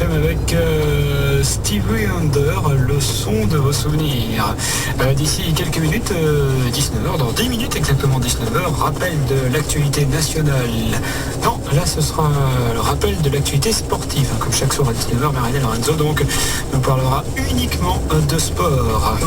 FM avec Stevie Wonder, le son de vos souvenirs. D'ici quelques minutes, 19h, dans 10 minutes exactement 19h, rappel de l'actualité nationale. Non, là ce sera le rappel de l'actualité sportive. Comme chaque soir à 19h, Marinelle Lorenzo donc nous parlera uniquement de sport.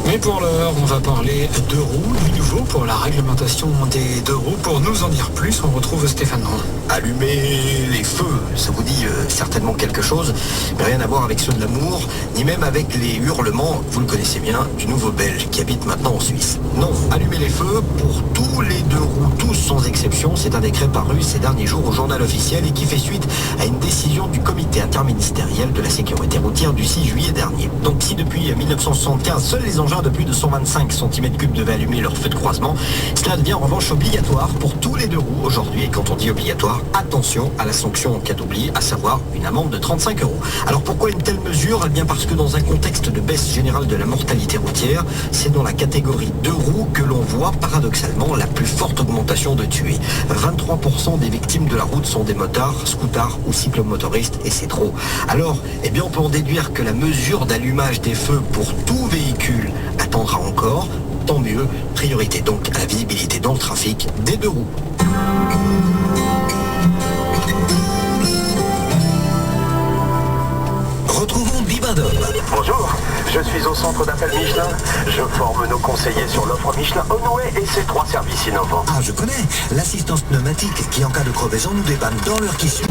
Mais pour l'heure, on va parler deux roues, du nouveau pour la réglementation des deux roues. Pour nous en dire plus, on retrouve Stéphane Dron. Allumer les feux, ça vous dit certainement quelque chose, mais rien à voir avec ceux de l'amour, ni même avec les hurlements, vous le connaissez bien, du nouveau Belge qui habite maintenant en Suisse. Non, allumer les feux pour tous les deux roues, tous sans exception, c'est un décret paru ces derniers jours au journal officiel et qui fait suite à une décision du comité interministériel de la sécurité routière du 6 juillet dernier. Donc si depuis 1975, seuls les engins de plus de 125 cm3 devaient allumer leur feu de croisement, cela devient en revanche obligatoire pour tous les deux roues aujourd'hui. Et quand on dit obligatoire, attention à la sanction en cas d'oubli, à savoir une amende de 35 €. Alors pourquoi une telle mesure? Eh bien parce que dans un contexte de baisse générale de la mortalité routière, c'est dans la catégorie deux roues que l'on voit paradoxalement la plus forte augmentation de tués. 23% des victimes de la route sont des motards, scooters ou cyclomotoristes, et c'est trop. Alors, eh bien on peut en déduire que la mesure d'allumage des feux pour tout véhicule attendra encore. Tant mieux, priorité donc à la visibilité dans le trafic des deux roues. Retrouvons Bibendum. Bonjour, je suis au centre d'appel Michelin. Je forme nos conseillers sur l'offre Michelin Onway et ses 3 services innovants. Ah, je connais, l'assistance pneumatique qui en cas de crevaison nous dépanne dans l'heure qui suit.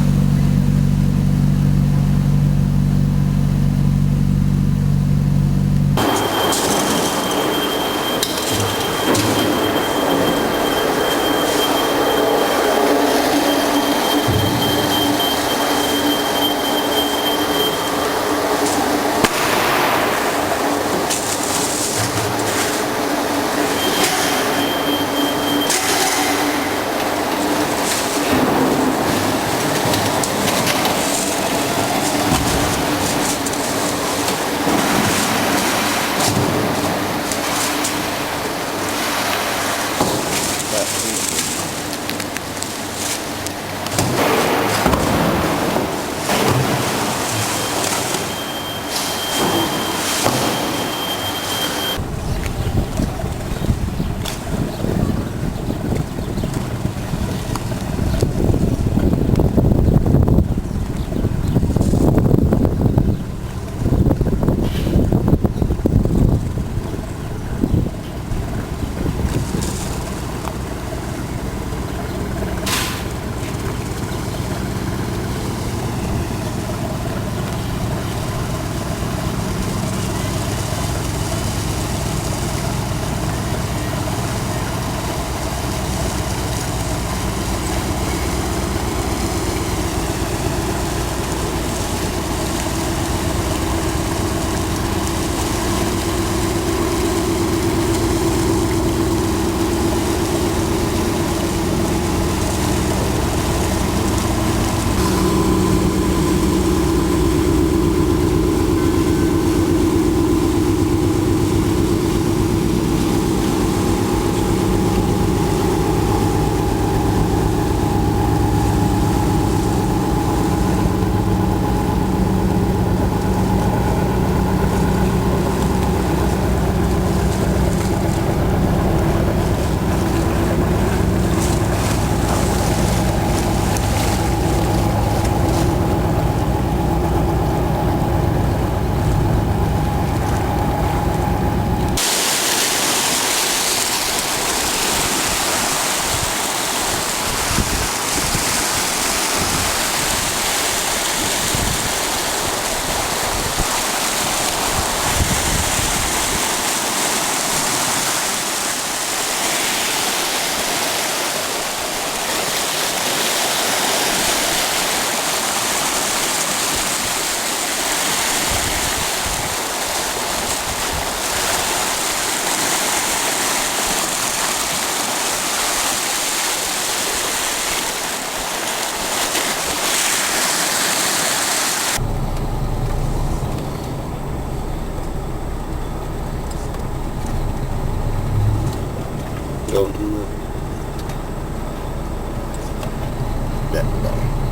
là-dedans.